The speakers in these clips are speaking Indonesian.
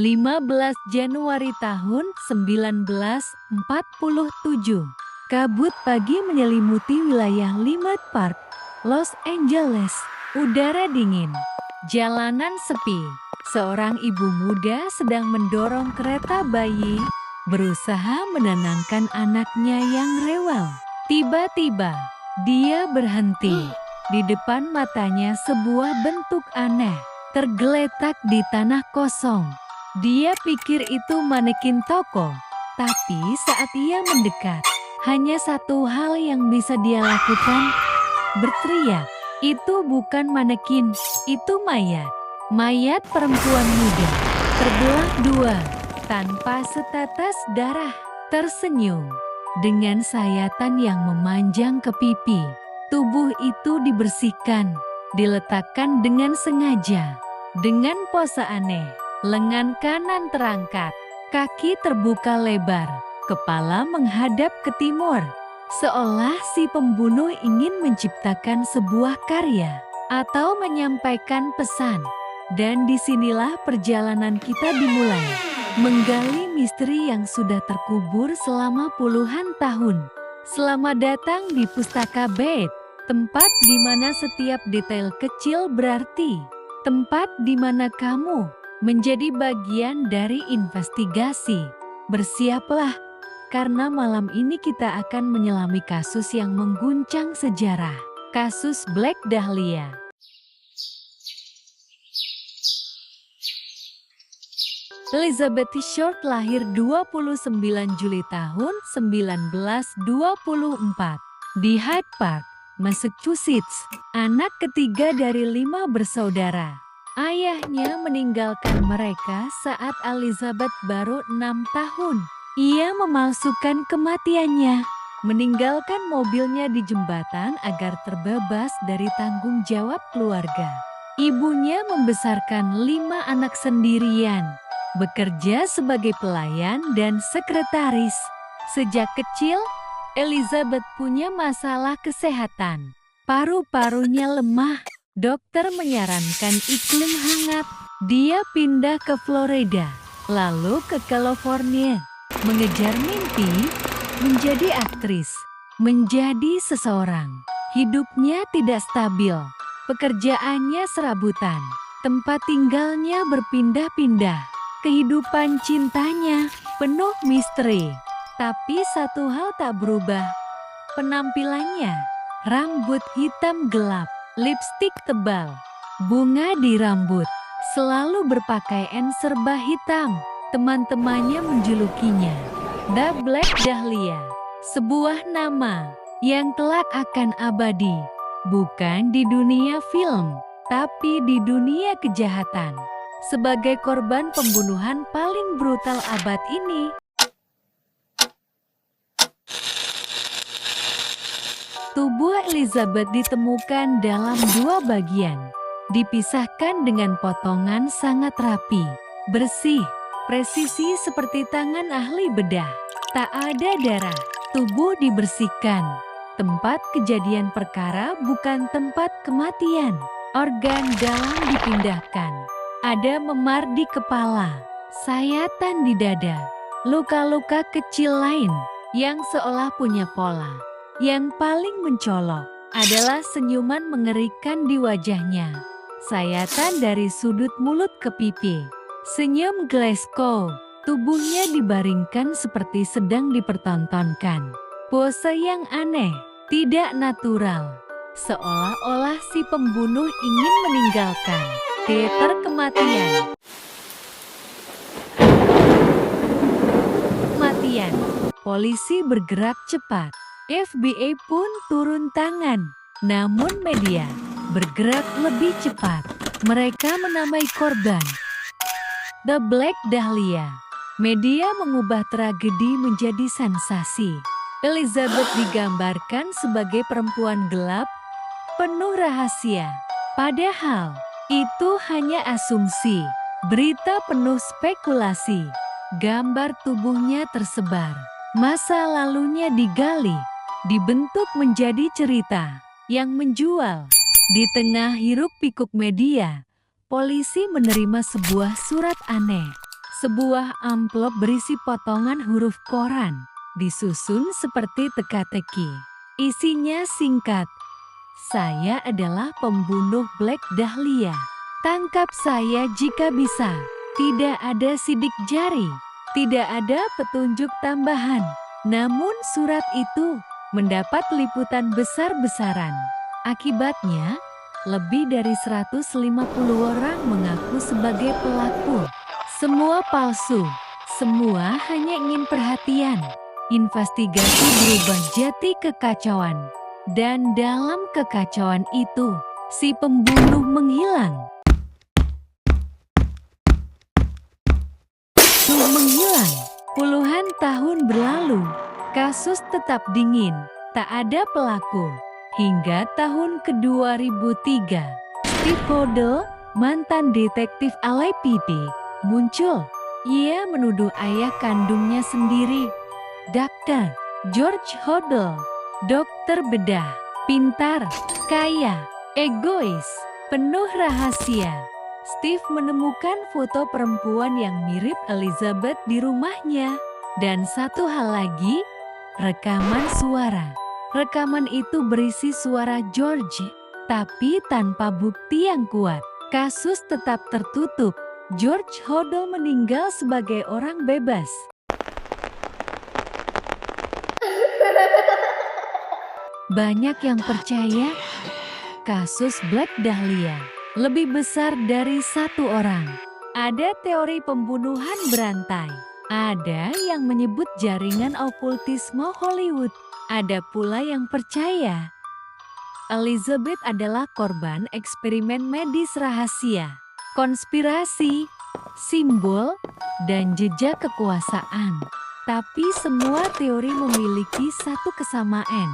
15 Januari tahun 1947. Kabut pagi menyelimuti wilayah Leimert Park, Los Angeles. Udara dingin, jalanan sepi. Seorang ibu muda sedang mendorong kereta bayi, berusaha menenangkan anaknya yang rewel. Tiba-tiba, dia berhenti. Di depan matanya sebuah bentuk aneh, tergeletak di tanah kosong. Dia pikir itu manekin toko, tapi saat ia mendekat, hanya satu hal yang bisa dia lakukan, berteriak. Itu bukan manekin, itu mayat. Mayat perempuan muda, terbelah dua, tanpa setetes darah, tersenyum. Dengan sayatan yang memanjang ke pipi, tubuh itu dibersihkan, diletakkan dengan sengaja. Dengan pose aneh, lengan kanan terangkat, kaki terbuka lebar, kepala menghadap ke timur. Seolah si pembunuh ingin menciptakan sebuah karya atau menyampaikan pesan. Dan disinilah perjalanan kita dimulai, menggali misteri yang sudah terkubur selama puluhan tahun. Selamat datang di Pustaka Bait, tempat di mana setiap detail kecil berarti. Tempat di mana kamu menjadi bagian dari investigasi. Bersiaplah, karena malam ini kita akan menyelami kasus yang mengguncang sejarah. Kasus Black Dahlia. Elizabeth Short lahir 29 Juli tahun 1924 di Hyde Park, Massachusetts. Anak ketiga dari 5 bersaudara. Ayahnya meninggalkan mereka saat Elizabeth baru 6 tahun. Ia memalsukan kematiannya, meninggalkan mobilnya di jembatan agar terbebas dari tanggung jawab keluarga. Ibunya membesarkan 5 anak sendirian, bekerja sebagai pelayan dan sekretaris. Sejak kecil, Elizabeth punya masalah kesehatan. Paru-parunya lemah. Dokter menyarankan iklim hangat. Dia pindah ke Florida, lalu ke California. Mengejar mimpi, menjadi aktris, menjadi seseorang. Hidupnya tidak stabil, pekerjaannya serabutan, tempat tinggalnya berpindah-pindah, kehidupan cintanya penuh misteri. Tapi satu hal tak berubah, penampilannya. Rambut hitam gelap, lipstik tebal, bunga di rambut, selalu berpakaian serba hitam. Teman-temannya menjulukinya The Black Dahlia, sebuah nama yang kelak akan abadi, bukan di dunia film, tapi di dunia kejahatan. Sebagai korban pembunuhan paling brutal abad ini, tubuh Elizabeth ditemukan dalam 2 bagian, dipisahkan dengan potongan sangat rapi, bersih, presisi seperti tangan ahli bedah. Tak ada darah, tubuh dibersihkan. Tempat kejadian perkara bukan tempat kematian. Organ dalam dipindahkan. Ada memar di kepala, sayatan di dada, luka-luka kecil lain yang seolah punya pola. Yang paling mencolok adalah senyuman mengerikan di wajahnya. Sayatan dari sudut mulut ke pipi. Senyum Glasgow, tubuhnya dibaringkan seperti sedang dipertontonkan. Pose yang aneh, tidak natural. Seolah-olah si pembunuh ingin meninggalkan teater kematian. Polisi bergerak cepat. FBI pun turun tangan. Namun media bergerak lebih cepat. Mereka menamai korban The Black Dahlia. Media mengubah tragedi menjadi sensasi. Elizabeth digambarkan sebagai perempuan gelap, penuh rahasia. Padahal, itu hanya asumsi. Berita penuh spekulasi. Gambar tubuhnya tersebar. Masa lalunya digali. Dibentuk menjadi cerita yang menjual. Di tengah hiruk pikuk media, polisi menerima sebuah surat aneh. Sebuah amplop berisi potongan huruf koran, disusun seperti teka-teki. Isinya singkat. Saya adalah pembunuh Black Dahlia. Tangkap saya jika bisa. Tidak ada sidik jari. Tidak ada petunjuk tambahan. Namun surat itu mendapat liputan besar-besaran. Akibatnya, lebih dari 150 orang mengaku sebagai pelaku. Semua palsu, semua hanya ingin perhatian. Investigasi berubah jadi kekacauan. Dan dalam kekacauan itu, si pembunuh menghilang. Menghilang. Puluhan tahun berlalu, kasus tetap dingin, tak ada pelaku. Hingga tahun ke-2003, Steve Hodel, mantan detektif LAPD, muncul. Ia menuduh ayah kandungnya sendiri, Dr. George Hodel, dokter bedah, pintar, kaya, egois, penuh rahasia. Steve menemukan foto perempuan yang mirip Elizabeth di rumahnya. Dan satu hal lagi, rekaman suara. Rekaman itu berisi suara George, tapi tanpa bukti yang kuat. Kasus tetap tertutup. George Hodel meninggal sebagai orang bebas. Banyak yang percaya kasus Black Dahlia lebih besar dari satu orang. Ada teori pembunuhan berantai. Ada yang menyebut jaringan okultisme Hollywood. Ada pula yang percaya Elizabeth adalah korban eksperimen medis rahasia, konspirasi, simbol, dan jejak kekuasaan. Tapi semua teori memiliki satu kesamaan.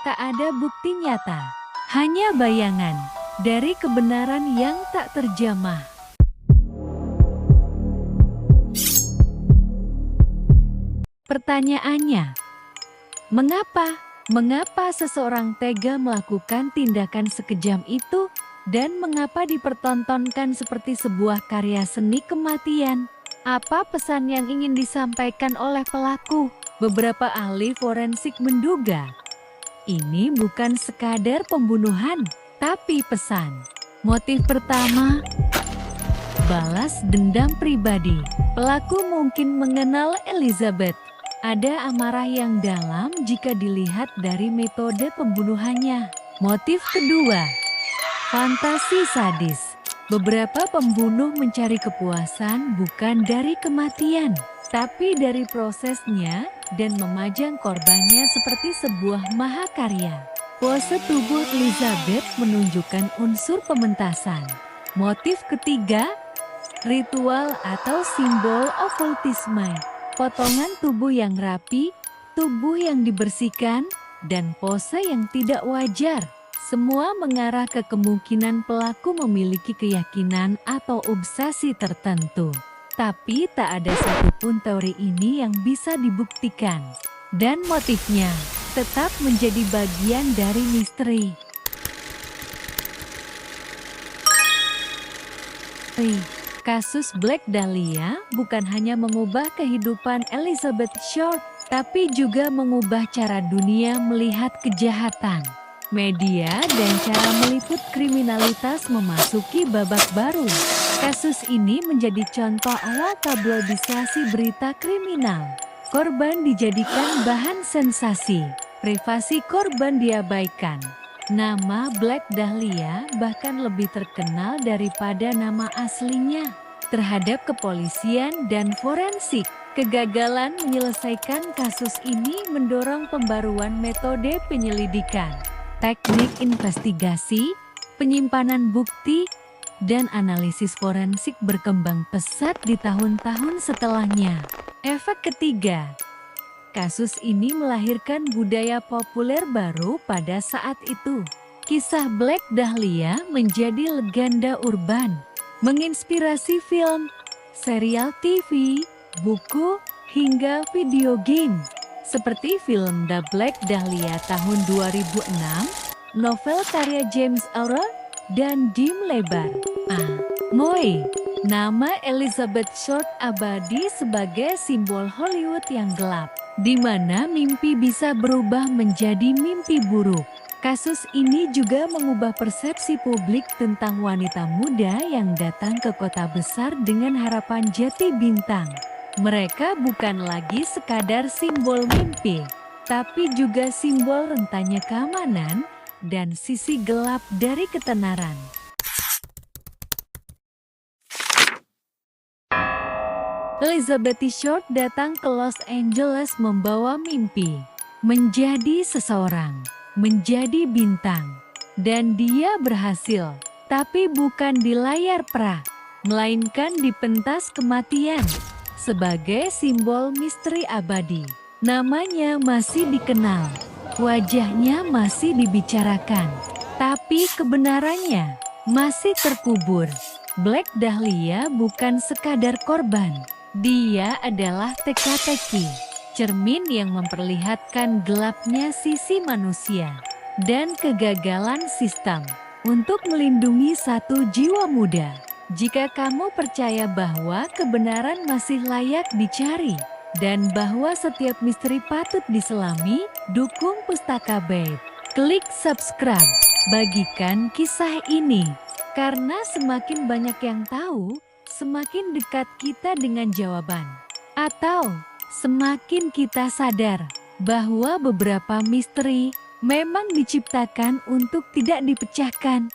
Tak ada bukti nyata, hanya bayangan dari kebenaran yang tak terjamah. Pertanyaannya, mengapa? Mengapa seseorang tega melakukan tindakan sekejam itu? Dan mengapa dipertontonkan seperti sebuah karya seni kematian? Apa pesan yang ingin disampaikan oleh pelaku? Beberapa ahli forensik menduga ini bukan sekadar pembunuhan, tapi pesan. Motif pertama, balas dendam pribadi. Pelaku mungkin mengenal Elizabeth. Ada amarah yang dalam jika dilihat dari metode pembunuhannya. Motif kedua, fantasi sadis. Beberapa pembunuh mencari kepuasan bukan dari kematian, tapi dari prosesnya dan memajang korbannya seperti sebuah mahakarya. Pose tubuh Elizabeth menunjukkan unsur pementasan. Motif ketiga, ritual atau simbol okultisme. Potongan tubuh yang rapi, tubuh yang dibersihkan, dan pose yang tidak wajar. Semua mengarah ke kemungkinan pelaku memiliki keyakinan atau obsesi tertentu. Tapi tak ada satupun teori ini yang bisa dibuktikan. Dan motifnya tetap menjadi bagian dari misteri. Kasus Black Dahlia bukan hanya mengubah kehidupan Elizabeth Short, tapi juga mengubah cara dunia melihat kejahatan. Media dan cara meliput kriminalitas memasuki babak baru. Kasus ini menjadi contoh awal tabloidisasi berita kriminal. Korban dijadikan bahan sensasi, privasi korban diabaikan. Nama Black Dahlia bahkan lebih terkenal daripada nama aslinya. Terhadap kepolisian dan forensik, kegagalan menyelesaikan kasus ini mendorong pembaruan metode penyelidikan, teknik investigasi, penyimpanan bukti, dan analisis forensik berkembang pesat di tahun-tahun setelahnya. Efek ketiga, kasus ini melahirkan budaya populer baru pada saat itu. Kisah Black Dahlia menjadi legenda urban, menginspirasi film, serial TV, buku, hingga video game. Seperti film The Black Dahlia tahun 2006, novel karya James Aaron, dan Dim Lebar. Moe Nama Elizabeth Short abadi sebagai simbol Hollywood yang gelap, di mana mimpi bisa berubah menjadi mimpi buruk. Kasus ini juga mengubah persepsi publik tentang wanita muda yang datang ke kota besar dengan harapan jati bintang. Mereka bukan lagi sekadar simbol mimpi, tapi juga simbol rentannya keamanan dan sisi gelap dari ketenaran. Elizabeth Short datang ke Los Angeles membawa mimpi menjadi seseorang, menjadi bintang, dan dia berhasil. Tapi bukan di layar pra, melainkan di pentas kematian sebagai simbol misteri abadi. Namanya masih dikenal, wajahnya masih dibicarakan, tapi kebenarannya masih terkubur. Black Dahlia bukan sekadar korban. Dia adalah teka-teki, cermin yang memperlihatkan gelapnya sisi manusia dan kegagalan sistem untuk melindungi satu jiwa muda. Jika kamu percaya bahwa kebenaran masih layak dicari dan bahwa setiap misteri patut diselami, dukung Pustaka Babe. Klik subscribe, bagikan kisah ini, karena semakin banyak yang tahu, semakin dekat kita dengan jawaban. Atau semakin kita sadar bahwa beberapa misteri memang diciptakan untuk tidak dipecahkan.